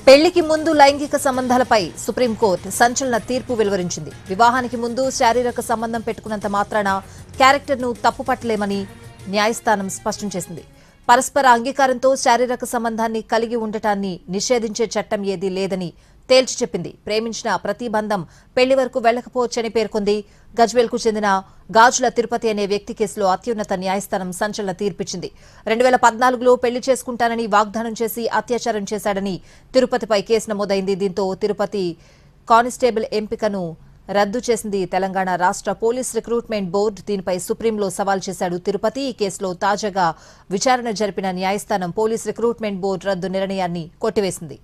పెళ్లికి ముందు లైంగిక సంబంధాలపై సుప్రీంకోర్టు సంచలన తీర్పు వెలువరించింది. వివాహానికి ముందు శారీరక సంబంధం పెట్టుకున్నంత మాత్రాన క్యారెక్టర్ను తప్పుపట్టలేమని న్యాయస్థానం స్పష్టం చేసింది. పరస్పర అంగీకారంతో శారీరక సంబంధాన్ని కలిగి ఉండటాన్ని నిషేధించే చట్టం ఏదీ లేదని తేల్చి చెప్పింది. ప్రేమించిన ప్రతి బంధం పెళ్లి వరకు వెళ్లకపోవచ్చని పేర్కొంది. గజ్వేల్కు చెందిన గాజుల తిరుపతి అనే వ్యక్తి కేసులో అత్యున్నత న్యాయస్థానం సంచలన తీర్పిచ్చింది. 2014లో పెళ్లి చేసుకుంటానని వాగ్దానం చేసి అత్యాచారం చేశాడని తిరుపతిపై కేసు నమోదైంది. దీంతో తిరుపతి కానిస్టేబుల్ ఎంపికను రద్దు చేసింది తెలంగాణ రాష్ట్ర పోలీస్ రిక్రూట్మెంట్ బోర్డు. దీనిపై సుప్రీంలో సవాల్ చేశాడు తిరుపతి. ఈ కేసులో తాజాగా విచారణ జరిపిన న్యాయస్థానం పోలీస్ రిక్రూట్మెంట్ బోర్డు రద్దు నిర్ణయాన్ని కొట్టివేసింది.